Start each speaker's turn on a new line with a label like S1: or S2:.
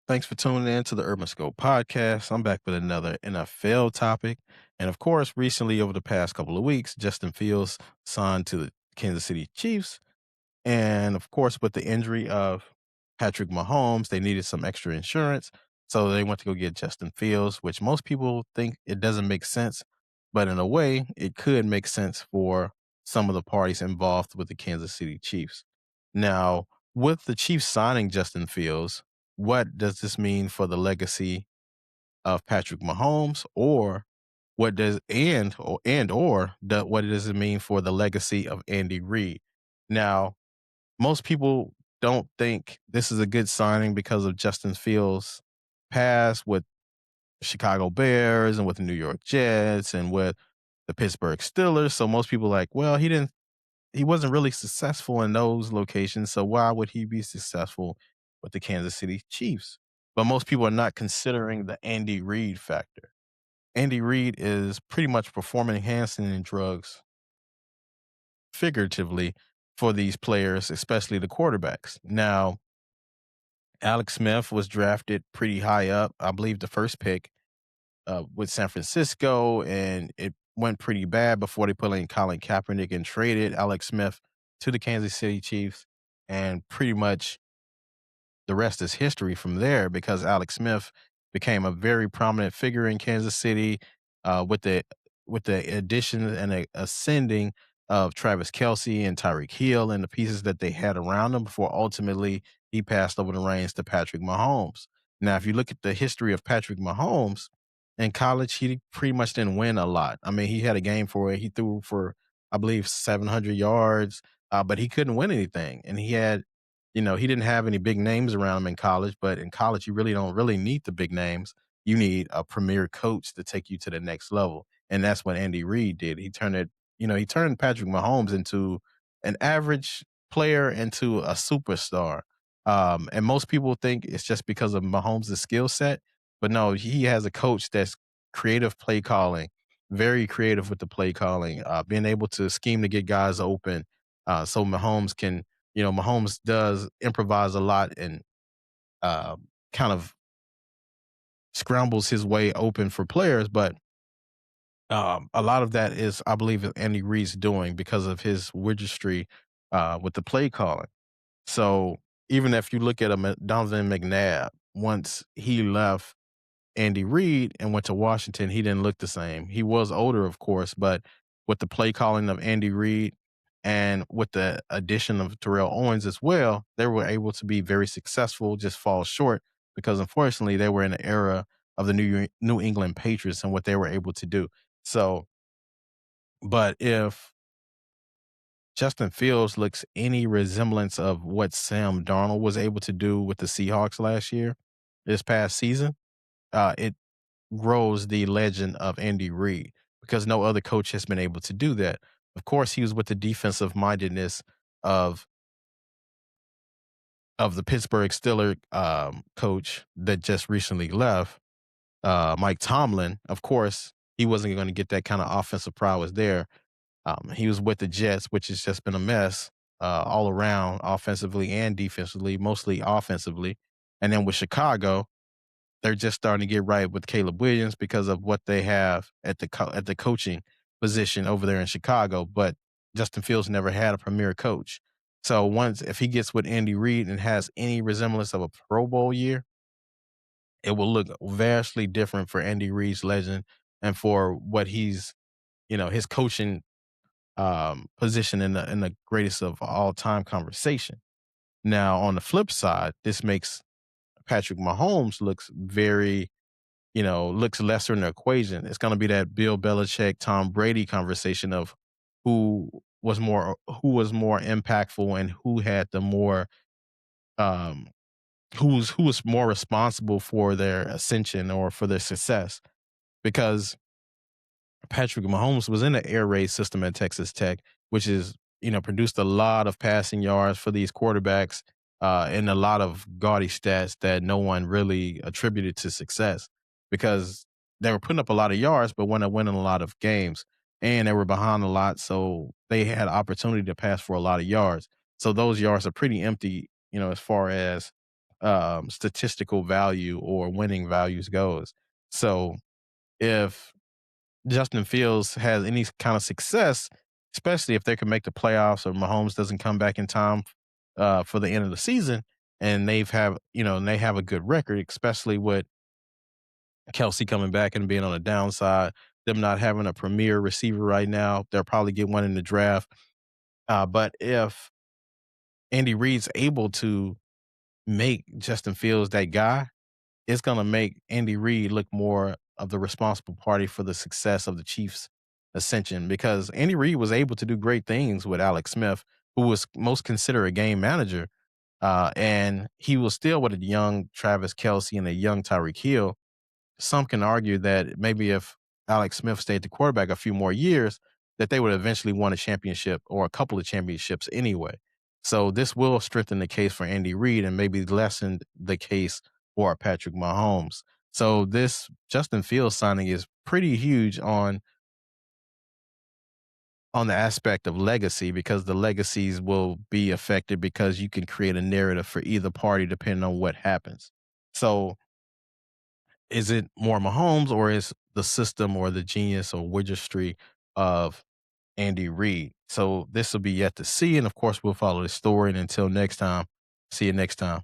S1: Thanks for tuning in to the Urban Scope podcast. I'm back with another NFL topic. And of course, recently over the past couple of weeks, Justin Fields signed to the Kansas City Chiefs. And of course, with the injury of Patrick Mahomes, they needed some extra insurance. So they went to go get Justin Fields, which most people think it doesn't make sense. But in a way, it could make sense for some of the parties involved with the Kansas City Chiefs. Now, with the Chiefs signing Justin Fields, what does this mean for the legacy of Patrick Mahomes, or what does what does it mean for the legacy of Andy Reid? Now, most people don't think this is a good signing because of Justin Fields' past with Chicago Bears and with the New York Jets and with the Pittsburgh Steelers. So most people are like, well, he wasn't really successful in those locations, so why would he be successful with the Kansas City Chiefs? But most people are not considering the Andy Reid factor. Andy Reid is pretty much performing enhancing drugs figuratively for these players, especially the quarterbacks. Now, Alex Smith was drafted pretty high up, I believe the first pick with San Francisco, and it went pretty bad before they put in Colin Kaepernick and traded Alex Smith to the Kansas City Chiefs. And pretty much the rest is history from there because Alex Smith became a very prominent figure in Kansas City with the addition and ascending of Travis Kelsey and Tyreek Hill and the pieces that they had around him before ultimately he passed over the reins to Patrick Mahomes. Now, if you look at the history of Patrick Mahomes in college, he pretty much didn't win a lot. I mean, he had a game for it. He threw for, I believe, 700 yards, but he couldn't win anything. And he didn't have any big names around him in college, but in college, you really don't really need the big names. You need a premier coach to take you to the next level. And that's what Andy Reid did. He turned Patrick Mahomes into an average player into a superstar. And most people think it's just because of Mahomes' skill set, but no, he has a coach that's creative play calling, very creative with the play calling, being able to scheme to get guys open. So Mahomes does improvise a lot and kind of scrambles his way open for players, but a lot of that is, I believe, is Andy Reid's doing because of his wizardry with the play calling. So even if you look at Donovan McNabb, once he left Andy Reid and went to Washington, he didn't look the same. He was older, of course, but with the play calling of Andy Reid and with the addition of Terrell Owens as well, they were able to be very successful, just fall short because unfortunately they were in the era of the New England Patriots and what they were able to do. So, but if Justin Fields looks any resemblance of what Sam Darnold was able to do with the Seahawks last year, this past season, it grows the legend of Andy Reid because no other coach has been able to do that. Of course, he was with the defensive mindedness of the Pittsburgh Steelers coach that just recently left, Mike Tomlin. Of course, he wasn't going to get that kind of offensive prowess there. He was with the Jets, which has just been a mess all around, offensively and defensively, mostly offensively. And then with Chicago, they're just starting to get right with Caleb Williams because of what they have at at the coaching position over there in Chicago. But Justin Fields never had a premier coach. So once if he gets with Andy Reid and has any resemblance of a Pro Bowl year, it will look vastly different for Andy Reid's legend and for what his coaching position in the greatest of all time conversation. Now on the flip side, this makes Patrick Mahomes looks lesser in the equation. It's going to be that Bill Belichick, Tom Brady conversation of who who was more impactful and who had the more um who was more responsible for their ascension or for their success. Because Patrick Mahomes was in the air raid system at Texas Tech, which is, produced a lot of passing yards for these quarterbacks and a lot of gaudy stats that no one really attributed to success because they were putting up a lot of yards, but weren't winning a lot of games. And they were behind a lot, so they had opportunity to pass for a lot of yards. So those yards are pretty empty, as far as statistical value or winning values goes. So if Justin Fields has any kind of success, especially if they can make the playoffs or Mahomes doesn't come back in time for the end of the season, and they have a good record, especially with Kelsey coming back and being on the downside, them not having a premier receiver right now, they'll probably get one in the draft. But if Andy Reid's able to make Justin Fields that guy, it's gonna make Andy Reid look more of the responsible party for the success of the Chiefs' ascension because Andy Reid was able to do great things with Alex Smith, who was most considered a game manager, and he was still with a young Travis Kelsey and a young Tyreek Hill. Some can argue that maybe if Alex Smith stayed the quarterback a few more years, that they would eventually won a championship or a couple of championships anyway. So this will strengthen the case for Andy Reid and maybe lessen the case for Patrick Mahomes. So this Justin Fields signing is pretty huge on the aspect of legacy because the legacies will be affected because you can create a narrative for either party depending on what happens. So is it more Mahomes or is the system or the genius or wizardry of Andy Reid? So this will be yet to see. And of course, we'll follow the story. And until next time, see you next time.